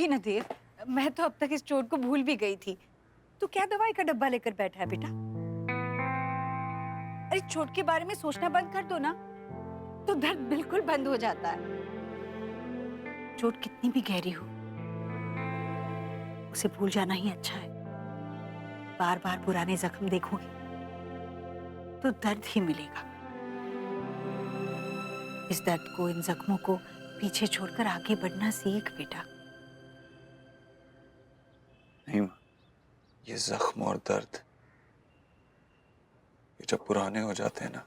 नहीं ना देव, मैं तो अब तक इस चोट को भूल भी गई थी। तू क्या दवाई का डब्बा लेकर बैठा है बेटा? अरे चोट के बारे में सोचना बंद कर दो ना, तो दर्द बिल्कुल बंद हो जाता है। चोट कितनी भी गहरी हो, उसे भूल जाना ही अच्छा है। बार बार पुराने जख्म देखोगे तो दर्द ही मिलेगा। इस दर्द को, इन जख्मों को पीछे छोड़कर आगे बढ़ना सीख बेटा। नहीं माँ, ये जख्म और दर्द ये जब पुराने हो जाते हैं ना,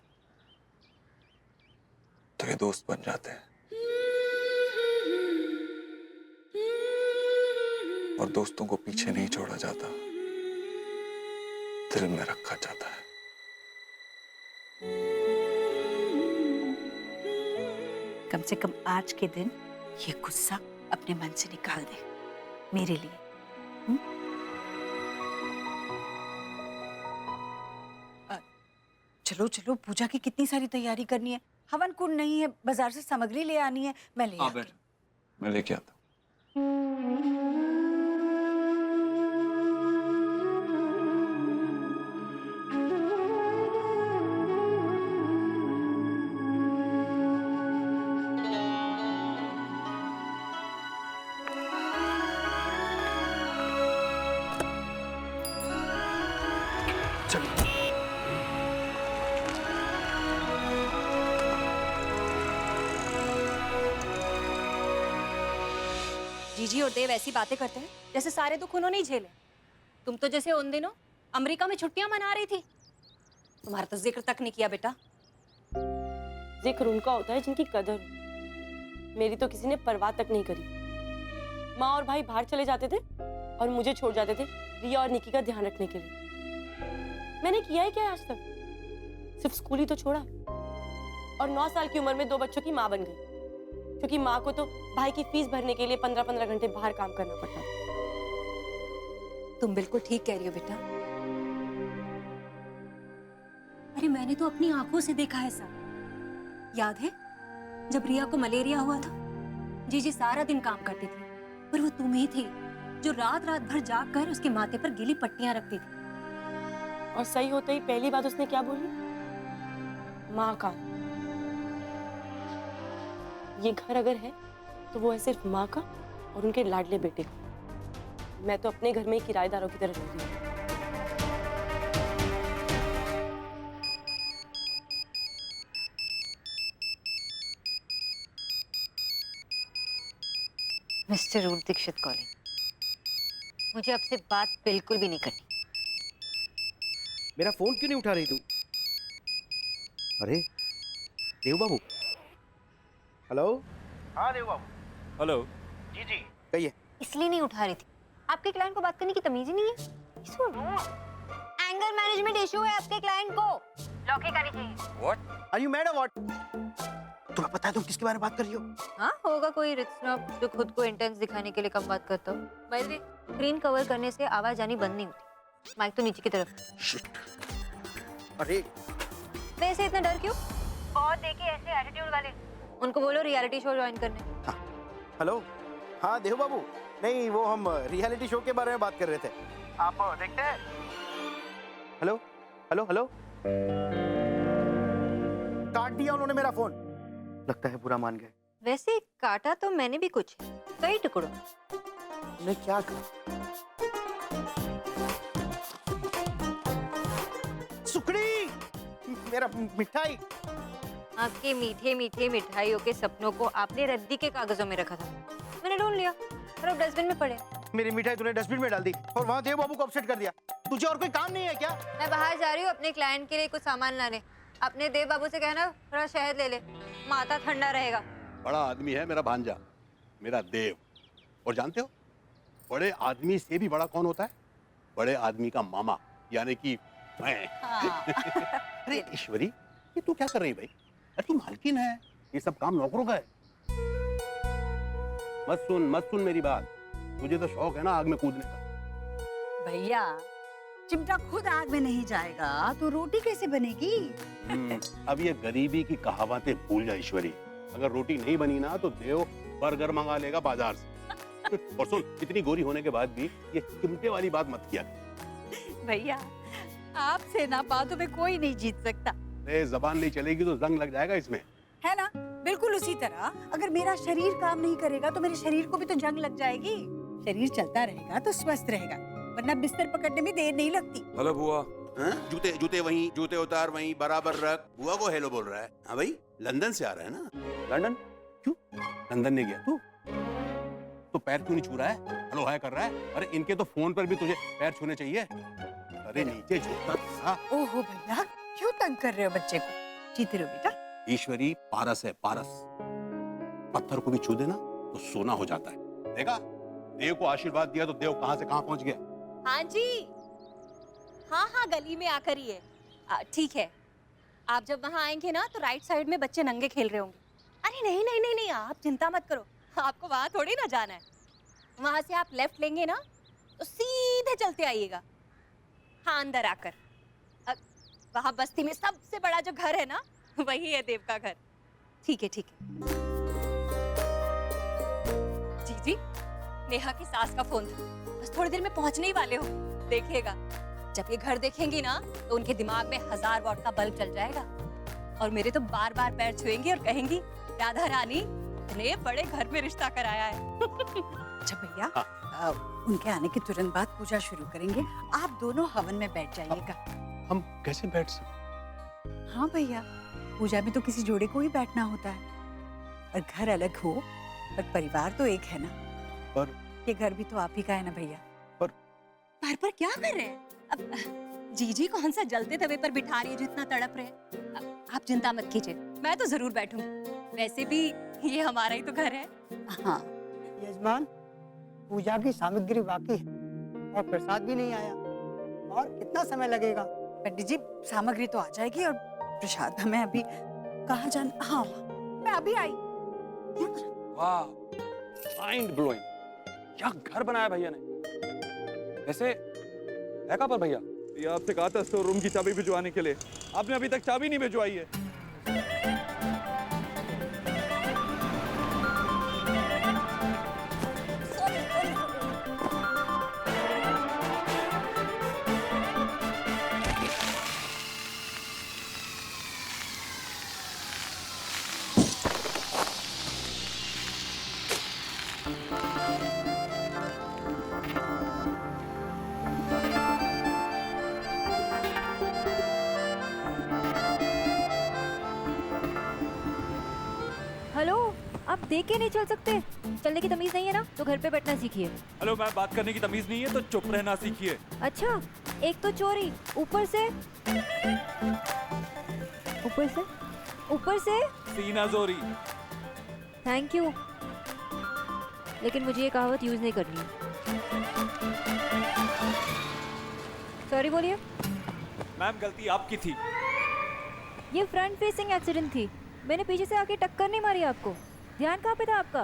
तो ये दोस्त बन जाते हैं। और दोस्तों को पीछे नहीं छोड़ा जाता, दिल में रखा जाता है। कम से कम आज के दिन ये गुस्सा अपने मन से निकाल दे मेरे लिए। चलो चलो, पूजा की कितनी सारी तैयारी करनी है। हवन कुंड नहीं है, बाजार से सामग्री ले आनी है। मैं ले आती हूँ। मैं लेके आता हूँ। जीजी और देव ऐसी बातें करते हैं जैसे सारे दुख उन्होंने ही झेले। तुम तो जैसे उन दिनों अमेरिका में छुट्टियां मना रही थी, तुम्हारा तो जिक्र तक नहीं किया बेटा। जिक्र उनका होता है जिनकी कदर हो। मेरी तो किसी ने परवाह तक नहीं करी। माँ और भाई बाहर चले जाते थे और मुझे छोड़ जाते थे रिया और निकी का ध्यान रखने के लिए। मैंने किया है क्या आज तक? सिर्फ स्कूल ही तो छोड़ा और 9 साल की उम्र में 2 बच्चों की माँ बन गई, क्योंकि माँ को तो भाई की फीस भरने के लिए 15-15 घंटे बाहर काम करना पड़ता था। तुम बिल्कुल ठीक कह रही हो बेटा। अरे मैंने तो अपनी आंखों से देखा है सब। याद है जब रिया को मलेरिया हुआ था, जीजी सारा दिन काम करती थी, पर वो तुम ही थी जो रात रात भर जाग कर उसके माथे पर गीली पट्टियां रखती थी। और सही होते ही पहली बात उसने क्या बोली? माँ का। ये घर अगर है तो वो है सिर्फ माँ का और उनके लाडले बेटे का। मैं तो अपने घर में ही किराएदारों की तरह रह रही हूँ। मिस्टर रूप दीक्षित कॉलिंग। मुझे आपसे बात बिल्कुल भी नहीं करनी। मेरा फोन क्यों नहीं उठा रही तू? अरे देव बाबू। हेलो। हाँ देव बाबू। हेलो। जी जी कहिए। इसलिए नहीं उठा रही थी, आपके क्लाइंट को बात करने की तमीज ही नहीं है। एंगर मैनेजमेंट इशू है आपके क्लाइंट को, लॉक ही करनी चाहिए। व्हाट आर यू मैड और व्हाट? तुम्हें पता है तुम किसके बारे में बात कर रही हो? हाँ होगा कोई रिच स्नॉब जो खुद को इंटेंस दिखाने के लिए कम बात करता हो। By the way, screen cover करने से आवाज आनी बंद नहीं होती। माइक तो नीचे की तरफ। शिट। अरे वैसे इतना डर क्यों? बहुत देखे ऐसे एटीट्यूड वाले, उनको बोलो रियलिटी शो ज्वाइन करने। हाँ। हेलो। हाँ देव बाबू, नहीं वो हम रियलिटी शो के बारे में बात कर रहे थे। आप देखते हैं? Hello hello hello. काट दिया उन्होंने मेरा फोन, लगता है बुरा मान गए। वैसे काटा तो मैंने भी कुछ, कई टुकड़ों। मैं क्या करूं? सुकड़ी, मेरा मिठाई। आपके मीठे मीठे मिठाइयों के सपनों को आपने रद्दी के कागजों में रखा था, मैंने ढूंढ लिया और अब डस्टबिन में पड़े। मेरी मिठाई तूने डस्टबिन में डाल दी और वहाँ देव बाबू को अपसेट कर दिया। तुझे और कोई काम नहीं है क्या? मैं बाहर जा रही हूँ अपने क्लाइंट के लिए कुछ सामान लाने। अपने देव बाबू से कहना थोड़ा शहद ले ले, माथा ठंडा रहेगा। बड़ा आदमी है मेरा भांजा, मेरा देव। और जानते हो बड़े आदमी से भी बड़ा कौन होता है? बड़े आदमी का मामा, यानी कि मैं। हाँ। अरे ईश्वरी, ये तू क्या कर रही है भाई? अरे तू मालकिन है, ये सब काम नौकरों का है। मत सुन मेरी बात। तुझे तो शौक है ना आग में कूदने का। भैया, चिमटा खुद आग में नहीं जाएगा तो रोटी कैसे बनेगी? अब ये गरीबी की कहावतें भूल जा ईश्वरी। अगर रोटी नहीं बनी ना तो देव बर्गर मंगा लेगा बाजार से। और सुन, इतनी गोरी होने के बाद भी ये चिमटे वाली बात मत किया। भैया आपसे ना बातों में कोई नहीं जीत सकता, अरे जबान नहीं चलेगी तो जंग लग जाएगा इसमें। है ना? बिल्कुल उसी तरह अगर मेरा शरीर काम नहीं करेगा तो मेरे शरीर को भी तो जंग लग जाएगी। शरीर चलता रहेगा तो स्वस्थ रहेगा, वरना बिस्तर पकड़ने में देर नहीं लगती। हेलो बुआ। जूते जूते वहीं, जूते उतार वहीं, बराबर रख। बुआ को हेलो बोल रहा है? हाँ भाई, लंदन से आ रहा है ना? लंदन क्यों? लंदन नहीं गया तू? तो पैर क्यों नहीं छू रहा है? हेलो हाय कर रहा है? अरे इनके तो फोन पर भी तुझे पैर छूने चाहिए। अरे नीचे झुकता। ओहो भैया, क्यों तंग कर रहे हो बच्चे को? जीते रहो बेटा। ईश्वरी पारस है, पारस। पत्थर को भी छू देना तो सोना हो जाता है। देखा, देव को आशीर्वाद दिया तो देव कहां से कहां पहुंच गया। हाँ जी, हाँ गली में आकर ही है। ठीक है, आप जब वहाँ आएंगे ना तो राइट साइड में बच्चे नंगे खेल रहे होंगे। अरे नहीं, आप चिंता मत करो, आपको वहाँ थोड़ी ना जाना है। वहाँ से आप लेफ्ट लेंगे ना तो सीधे चलते आइएगा। हाँ, अंदर आकर वहाँ बस्ती में सबसे बड़ा जो घर है ना, वही है देव का घर। ठीक है। जी, नेहा की सास का फोन था, बस थोड़ी देर में पहुंचने ही वाले हो। देखिएगा, जब ये घर देखेंगी ना तो उनके दिमाग में 1000 वॉट का बल्ब चल जाएगा और मेरे तो बार बार पैर छुएंगी और कहेंगी, राधा रानी इतने बड़े घर में रिश्ता कराया है। अच्छा भैया, उनके आने के तुरंत बाद पूजा शुरू करेंगे, आप दोनों हवन में बैठ जाइएगा। हम कैसे बैठ सकते? हाँ भैया, पूजा में तो किसी जोड़े को ही बैठना होता है, और घर अलग हो पर परिवार तो एक है ना। पर ये घर भी तो आप ही का है ना भैया। पर क्या कर रहे हैं? अब जीजी कौन सा जलते तवे पर बिठा रही है जो इतना तड़प रहे हैं? आप चिंता मत कीजिए, मैं तो जरूर बैठूंगी। वैसे भी ये हमारा ही तो घर है। हाँ यजमान, पूजा की सामग्री बाकी है और प्रसाद भी नहीं आया, और कितना समय लगेगा? पंडित जी, सामग्री तो आ जाएगी और प्रसाद हमें अभी कहाँ जाना। हाँ, मैं अभी आई। वाह, माइंड ब्लोइंग। क्या घर बनाया भैया ने। वैसे है कहाँ पर भैया? ये आपसे कहा था स्टोर रूम की चाबी भिजवाने के लिए, आपने अभी तक चाबी नहीं भिजवाई है। हेलो, आप देख के नहीं चल सकते? चलने की तमीज नहीं है ना तो घर पे बैठना सीखिए। हेलो मैम, बात करने की तमीज नहीं है तो चुप रहना सीखिए। अच्छा, एक तो चोरी, ऊपर से सीना जोरी। थैंक यू, लेकिन मुझे ये कहावत यूज नहीं करनी। सॉरी बोलिए। मैम, गलती आपकी थी। ये फ्रंट फेसिंग एक्सीडेंट थी, मैंने पीछे से आके टक्कर नहीं मारी आपको। ध्यान कहाँ पे था आपका?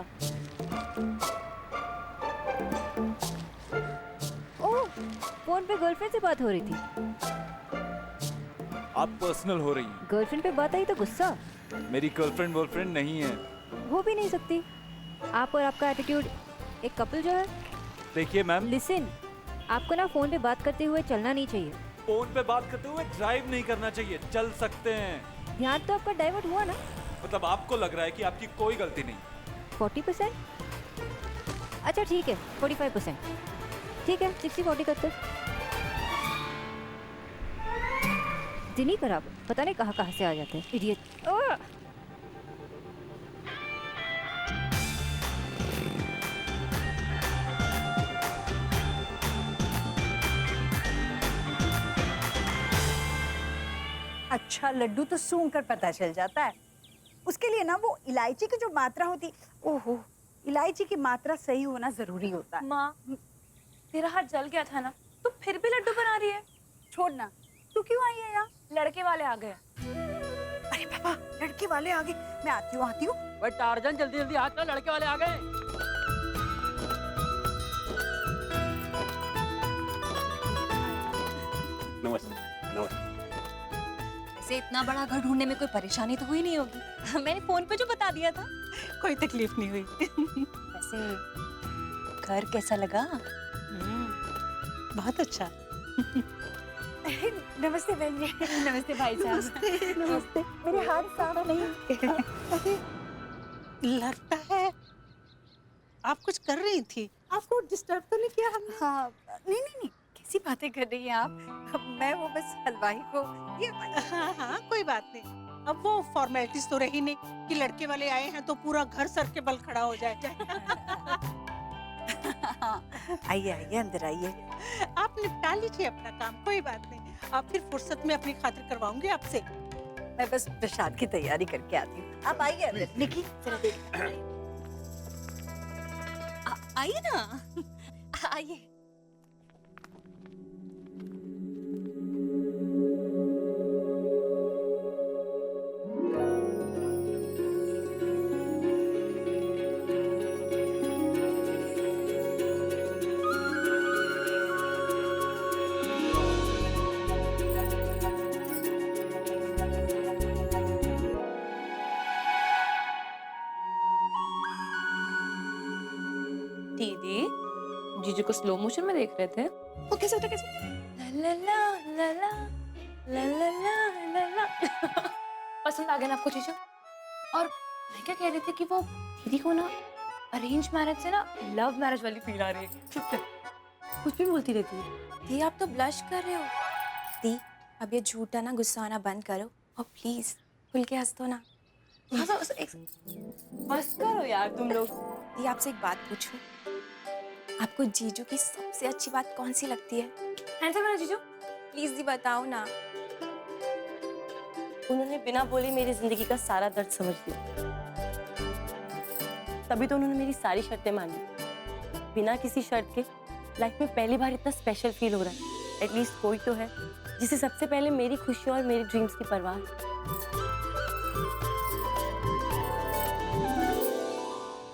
ओह, फोन पे गर्लफ्रेंड से बात हो रही थी। आप पर्सनल हो रही हैं। गर्लफ्रेंड पे बात आई तो गुस्सा? मेरी गर्लफ्रेंड वर्लफ्रेंड नहीं है। हो भी नहीं सकती। आप और आपका एटीट्यूड एक कपल जो है। देखिए मैम, लिसन, आपको ना फोन पे बात करते हुए चलना नहीं चाहिए। फोन पे बात करते हुए ड्राइव नहीं करना चाहिए, चल सकते हैं। ध्यान तो आपका डाइवर्ट हुआ ना। मतलब आपको लग रहा है कि आपकी कोई गलती नहीं। 40%? अच्छा ठीक है, 45%। ठीक है, 60-40 करते। दिन ही खराब, पता नहीं कहाँ से आ जाते हैं इडियट। अच्छा लड्डू तो सूंघ कर पता चल जाता है। उसके लिए ना वो इलायची की जो मात्रा होती, ओहो, इलायची की मात्रा सही होना जरूरी होता है। माँ, तेरा हाथ जल गया था ना, तू फिर भी लड्डू बना रही है। छोड़ना, तू क्यों आई है यहाँ? लड़के वाले आ गए। अरे पापा, लड़के वाले आ गए, मैं आती हूँ। भाई टार्जन, जल्दी जल्दी हाथ कर, लड़के वाले आ गए। नमस्ते। वैसे इतना बड़ा घर ढूंढने में कोई परेशानी तो हुई नहीं होगी। मैंने फोन पे जो बता दिया था। कोई तकलीफ नहीं हुई। वैसे घर कैसा लगा? बहुत अच्छा। नमस्ते बहन जी। नमस्ते भाई साहब। नमस्ते। मेरे हाथ साफ नहीं। लगता है आप कुछ कर रही थी, आपको डिस्टर्ब तो नहीं किया हमने? हाँ, नहीं नहीं नहीं, कैसी बातें कर रही हैं आप? मैं वो बस हलवाई को ये हाँ, कोई बात नहीं। अब वो फॉर्मेलिटीज तो रही नहीं कि लड़के वाले आए हैं तो पूरा घर सर के बल खड़ा हो जाए। आइए आइए, अंदर आइए। आप निपटा लीजिए अपना काम, कोई बात नहीं। आप फिर फुर्सत में अपनी खातिर करवाऊंगी आपसे। मैं बस प्रसाद की तैयारी करके आती हूँ। आप आइए अंदर। निकी जरा देख। आइए ना, आइए। दीदी, जीजू को स्लो मोशन में देख रहे थे। वो कैसे होता कैसे? ला ला ला ला ला ला ला ला ला ला। पसंद आ गया ना आपको जीजू? और मैं क्या कह रही थी कि वो दीदी को ना अरेंज मैरिज से ना लव मैरिज वाली फील आ रही है। चुप कर, कुछ भी बोलती रहती है। दी आप तो ब्लश कर रहे हो। दी अब ये झूठा ना गुस्सा आना बंद करो और प्लीज खुल के हंस दो ना। बस करो यार तुम लोग। दी आपसे एक बात पूछूं, आपको जीजू की सबसे अच्छी बात कौन सी लगती है? हैंडसम है ना जीजू? प्लीज दी बताओ ना। उन्होंने बिना बोले मेरी जिंदगी का सारा दर्द समझ लिया, तभी तो उन्होंने मेरी सारी शर्तें मानी। बिना किसी शर्त के लाइफ में पहली बार इतना स्पेशल फील हो रहा है। एटलीस्ट कोई तो है जिसे सबसे पहले मेरी खुशी और मेरी ड्रीम्स की परवाह है।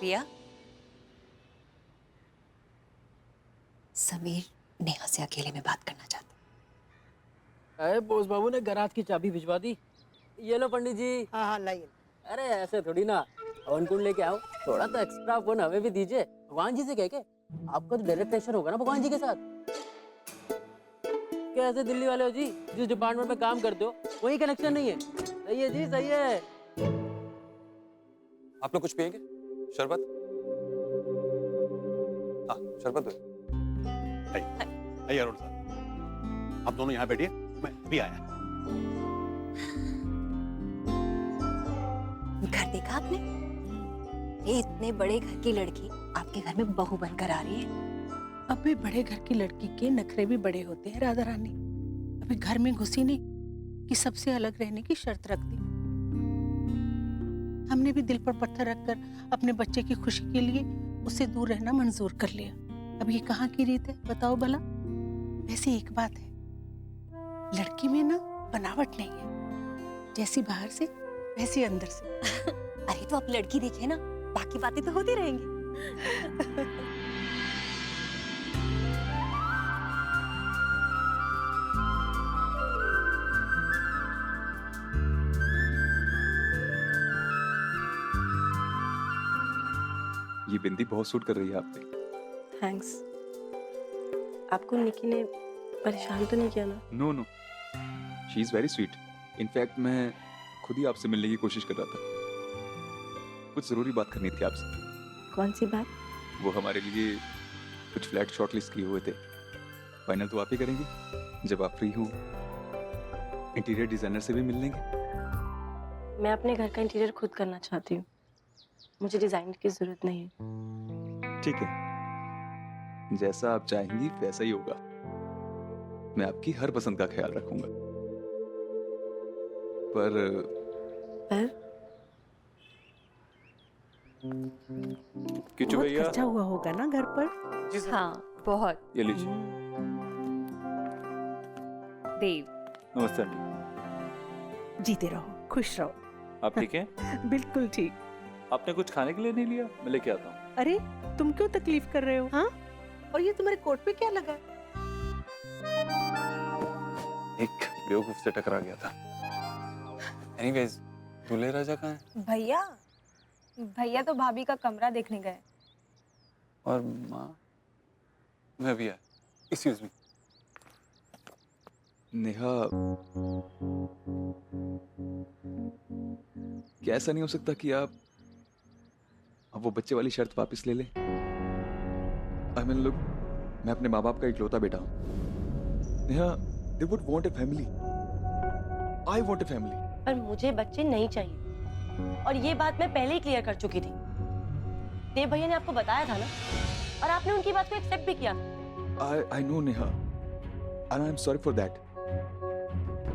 रिया, समीर नेहा से अकेले में बात करना चाहता। अरे बोस बाबू ने गराज की चाबी भिजवा दी। ये लो पंडित जी। हाँ लाइए। अरे ऐसे थोड़ी ना, हवन कुंड लेके आओ, थोड़ा तो एक्स्ट्रा फोन हमें भी दीजिए। भगवान जी से कह के आपका तो डायरेक्ट प्रेशर होगा ना भगवान जी के साथ। कैसे दिल्ली वाले हो जी, जिस डिपार्टमेंट में काम करते हो वही कनेक्शन नहीं है। सही है जी, सही है। आप लोग कुछ पिएंगे? शरबत? हाँ शरबत दो। आइए अरुण साहब, आप दोनों यहाँ बैठिए, मैं अभी आया। घर देखा आपने? ये इतने बड़े घर की लड़की आपके घर में बहू बनकर आ रही है। अभी बड़े घर की लड़की के नखरे भी बड़े होते हैं राधा रानी। अभी घर में घुसी नहीं कि सबसे अलग रहने की शर्त रख दी। हमने भी दिल पर पत्थर रखकर अपने बच्चे की खुशी के लिए उससे दूर रहना मंजूर कर लिया। अब ये कहाँ की रीत है बताओ भला? वैसे एक बात है, लड़की में ना बनावट नहीं है, जैसी बाहर से वैसी अंदर से। अरे तो आप लड़की देखिए ना, बाकी बातें तो होती रहेंगी। ये बिंदी बहुत सूट कर रही है आप पे। थैंक्स। आपको निकी ने परेशान तो नहीं किया ना? No no, she is very sweet. In fact मैं खुद ही आपसे मिलने की कोशिश कर रहा था। कुछ जरूरी बात करनी थी आपसे। कौन सी बात? वो हमारे लिए कुछ फ्लैट शॉर्टलिस्ट किए हुए थे, फाइनल तो आप ही करेंगी जब आप फ्री हो। इंटीरियर डिजाइनर से भी मिल लेंगे। मैं अपने घर का इंटीरियर खुद करना चाहती हूँ, मुझे डिजाइनर की जरूरत नहीं है। ठीक है, जैसा आप चाहेंगी वैसा ही होगा। मैं आपकी हर पसंद का ख्याल रखूंगा। पर किचू भैया, खर्चा हुआ होगा ना घर पर? जी सर। हाँ बहुत। ये लीजिए। देव, नमस्ते आंटी। जीते रहो, खुश रहो। आप ठीक हैं? बिल्कुल ठीक। आपने कुछ खाने के लिए नहीं लिया? मैं लेके आता हूँ। अरे तुम क्यों तकलीफ कर रहे हो? हाँ, और ये तुम्हारे कोट पे क्या लगा? एक बेवकूफ से टकरा गया था। एनीवेज, दूल्हे राजा कहाँ है? भैया, भैया तो भाभी का कमरा देखने गए। और माँ मैं भी आया। Excuse me. नेहा, क्या ऐसा नहीं हो सकता कि आप अब वो बच्चे वाली शर्त वापस ले लें? आई मीन लुक, मैं अपने माँ बाप का इकलौता बेटा हूँ। Neha, they would want a family. I want a family. पर मुझे बच्चे नहीं चाहिए, और ये बात मैं पहले ही क्लियर कर चुकी थी। देव भैया ने आपको बताया था ना, और आपने उनकी बात को एक्सेप्ट भी किया। I know Neha, and I'm sorry for that.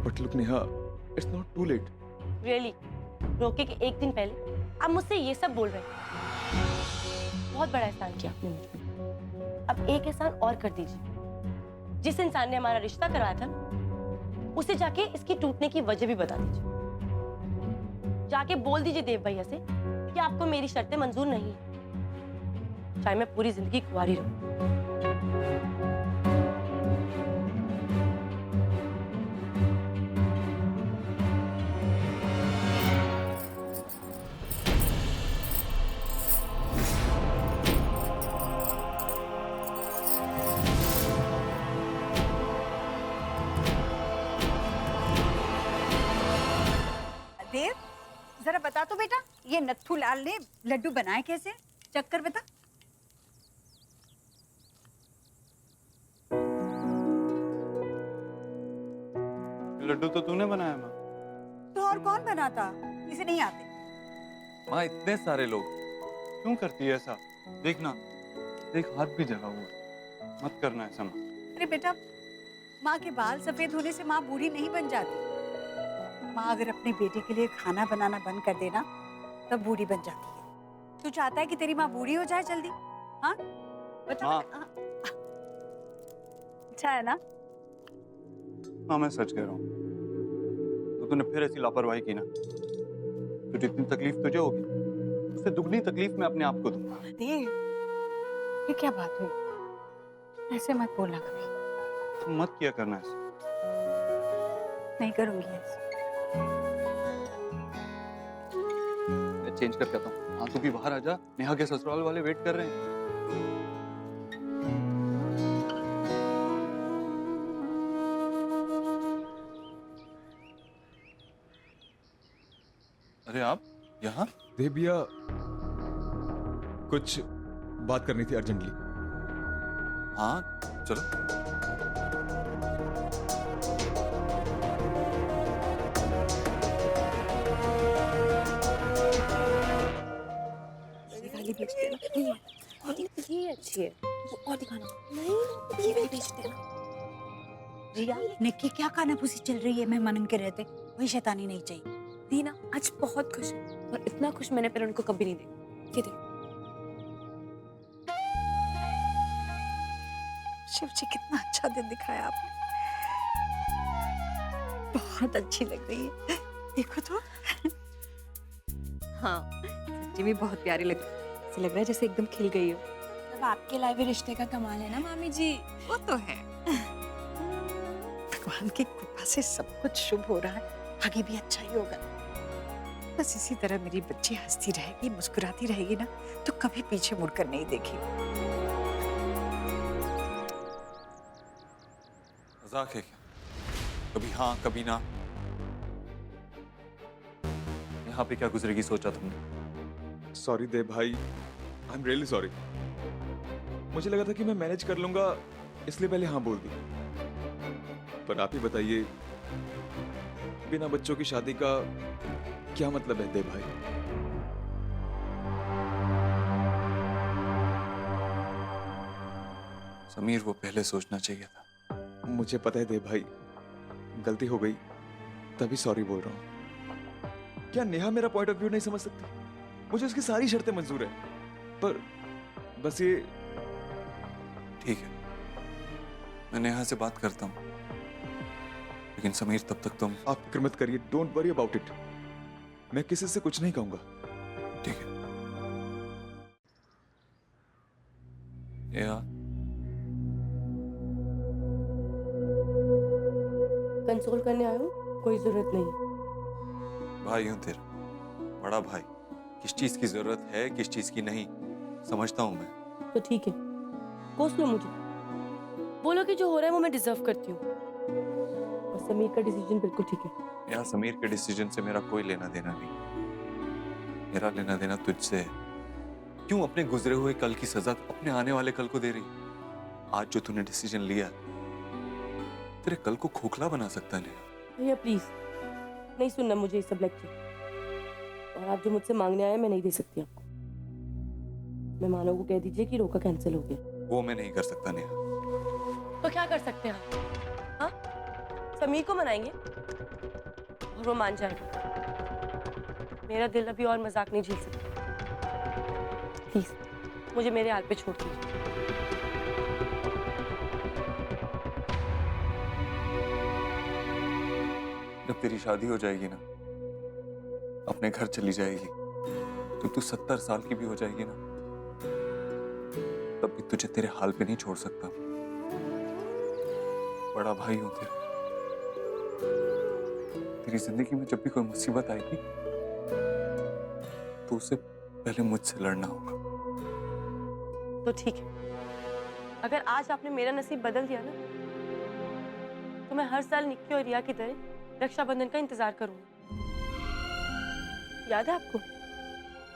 But look Neha, it's not too late. Really? रोके के एक दिन पहले आप मुझसे ये सब बोल रहे हैं। बहुत बड़ा एहसान किया आपने मुझ पे। अब एक एहसान और कर दीजिए। जिस इंसान ने हमारा रिश्ता करवाया था, उसे जाके इसकी टूटने की वजह भी बता दीजिए। जाके बोल दीजिए देव भैया से कि आपको मेरी शर्तें मंजूर नहीं है, चाहे मैं पूरी जिंदगी कुंवारी रहूं। देव, जरा बता तो बेटा, ये नत्थू लाल ने लड्डू बनाए कैसे? चख कर बता। लड्डू तो तूने बनाया माँ। तो और कौन बनाता? इसे नहीं आते। माँ इतने सारे लोग, क्यों करती है ऐसा? देखना, देख हाथ भी जला हुआ। मत करना ऐसा माँ। अरे बेटा, माँ के बाल सफेद होने से माँ बूढ़ी नहीं बन जाती। माँ अगर अपने बेटे के लिए खाना बनाना बंद कर देना, तब बूढ़ी बन जाती है। तू चाहता है कि तेरी माँ बूढ़ी हो जाए जल्दी? हाँ बता। माँ। अच्छा है ना? हाँ मैं सच कह रहा हूँ। तो तूने फिर ऐसी लापरवाही की ना, तो जितनी तकलीफ तुझे होगी, उससे दुगनी तकलीफ मैं अपने आप को दूंगा। देव, ये क्या बात हुई? ऐसे मत बोलना कभी। तुम मत किया करना ऐसा। नहीं करूंगी ऐसे। मैं चेंज करके आता हूँ। हाँ तू भी बाहर आ जा, नेहा के ससुराल वाले वेट कर रहे हैं। अरे आप यहाँ? देव भैया, कुछ बात करनी थी अर्जेंटली। हाँ चलो। ये अच्छी है, वो और दिखाना। नहीं, ये वाली बेच देना। रिया, निक्की क्या कानाफूसी चल रही है मेहमानन के रहते? वही शैतानी नहीं चाहिए। दीना आज बहुत खुश है, और इतना खुश मैंने पहले उनको कभी नहीं देखा। ये देख, शिव जी कितना अच्छा दिन दिखाया आपने। बहुत अच्छी लग रही है, देखो तो। हाँ सच्ची में बहुत प्यारी लग रही है। ऐसे लग रहा है जैसे एकदम खिल गई हो। अब आपके लाए हुए रिश्ते का कमाल है ना मामी जी। वो तो है। भगवान की कृपा से सब कुछ शुभ हो रहा है, आगे भी अच्छा ही होगा। बस इसी तरह मेरी बच्ची हंसती रहेगी, मुस्कुराती रहेगी ना, तो कभी पीछे मुड़कर नहीं देखेगी। मजाक है क्या? कभी हाँ कभी ना। यहाँ पे क्या गुजरेगी सोचा तुमने? सॉरी देव भाई, आई एम रियली सॉरी। मुझे लगा था कि मैं मैनेज कर लूंगा, इसलिए पहले हाँ बोल दी। पर आप ही बताइए, बिना बच्चों की शादी का क्या मतलब है देव भाई? समीर, वो पहले सोचना चाहिए था। मुझे पता है देव भाई, गलती हो गई, तभी सॉरी बोल रहा हूँ। क्या नेहा मेरा पॉइंट ऑफ व्यू नहीं समझ सकती? मुझे उसकी सारी शर्तें मंजूर है, पर बस ये। ठीक है, मैं नेहा से बात करता हूँ, लेकिन समीर तब तक तुम। आप फिक्र मत करिए, डोंट वरी अबाउट इट। मैं किसी से कुछ नहीं कहूंगा। ठीक है। नेहा, कंसोल करने आया हूँ, कोई जरूरत नहीं। भाई हूं तेरा, बड़ा भाई। किस चीज की जरूरत है, किस चीज की नहीं, समझता हूं मैं। तो ठीक है, कोस लो मुझे, बोलो कि जो हो रहा है वो मैं डिजर्व करती हूँ। और समीर का डिसीजन बिल्कुल ठीक है। यार समीर के डिसीजन से मेरा कोई लेना देना नहीं, मेरा लेना देना तुझसे है। क्यों अपने गुजरे हुए कल की सजा अपने आने वाले कल को दे रही? आज जो तूने डिसीजन लिया तेरे कल को खोखला बना सकता है। भैया प्लीज नहीं सुनना मुझे ये सब लेक्चर, और आप जो मुझसे मांगने आए मैं नहीं दे सकती आपको। मेहमानों को कह दीजिए कि रोका कैंसिल हो गया। वो मैं नहीं कर सकता नेहा। तो क्या कर सकते हैं आप? हाँ, समीर को मनाएंगे और वो मान जाएगा। मेरा दिल अभी और मजाक नहीं झेल सकता। प्लीज मुझे मेरे हाल पे छोड़ दीजिए। जब तेरी शादी हो जाएगी ना, अपने घर चली जाएगी, तो तू 70 साल की भी हो जाएगी ना, तब भी तुझे तेरे हाल पे नहीं छोड़ सकता। बड़ा भाई हूं तेरा। तेरी जिंदगी में जब भी कोई मुसीबत आएगी तो उससे पहले मुझसे लड़ना होगा। तो ठीक है, अगर आज आपने मेरा नसीब बदल दिया ना, तो मैं हर साल निक्की और रिया की तरह रक्षाबंधन का इंतजार करूंगी। याद है आपको?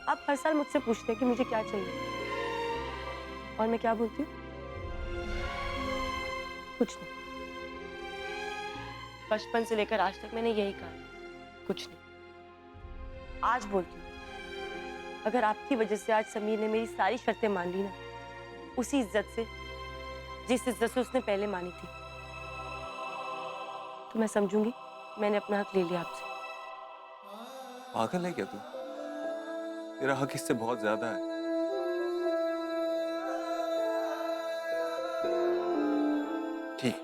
आप हर साल मुझसे पूछते हैं कि मुझे क्या चाहिए, और मैं क्या बोलती हूँ? कुछ नहीं। बचपन से लेकर आज तक मैंने यही कहा, कुछ नहीं। आज बोलती हूँ, अगर आपकी वजह से आज समीर ने मेरी सारी शर्तें मान ली ना, उसी इज्जत से जिस इज्जत से उसने पहले मानी थी, तो मैं समझूंगी मैंने अपना हक ले लिया आपसे। पागल है क्या तू? तेरा हक इससे बहुत ज्यादा है। ठीक,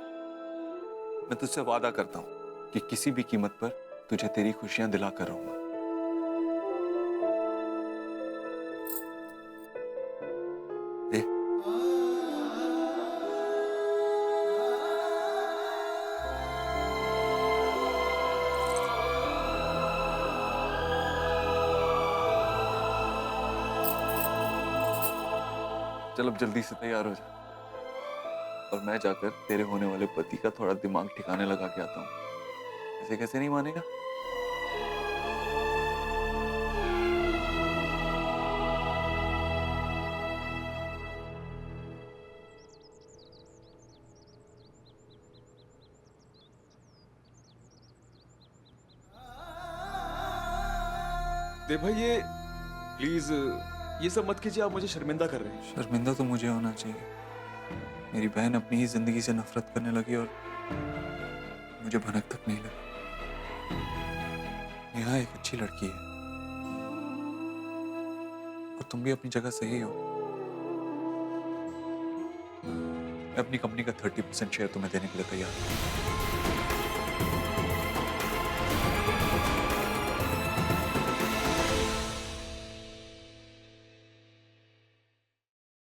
मैं तुझसे वादा करता हूं कि किसी भी कीमत पर तुझे तेरी खुशियां दिला कर रहूंगा। देख, चल अब जल्दी से तैयार हो जा, और मैं जाकर तेरे होने वाले पति का थोड़ा दिमाग ठिकाने लगा के आता हूँ। ऐसे कैसे नहीं मानेगा? दे भाई ये प्लीज ये सब मत कीजिए, आप मुझे शर्मिंदा कर रहे हैं। शर्मिंदा तो मुझे होना चाहिए। मेरी बहन अपनी ही जिंदगी से नफरत करने लगी और मुझे भनक तक नहीं लगी। नेहा एक अच्छी लड़की है और तुम भी अपनी जगह सही हो। मैं अपनी कंपनी का 30% शेयर तुम्हें देने के लिए तैयार हूं।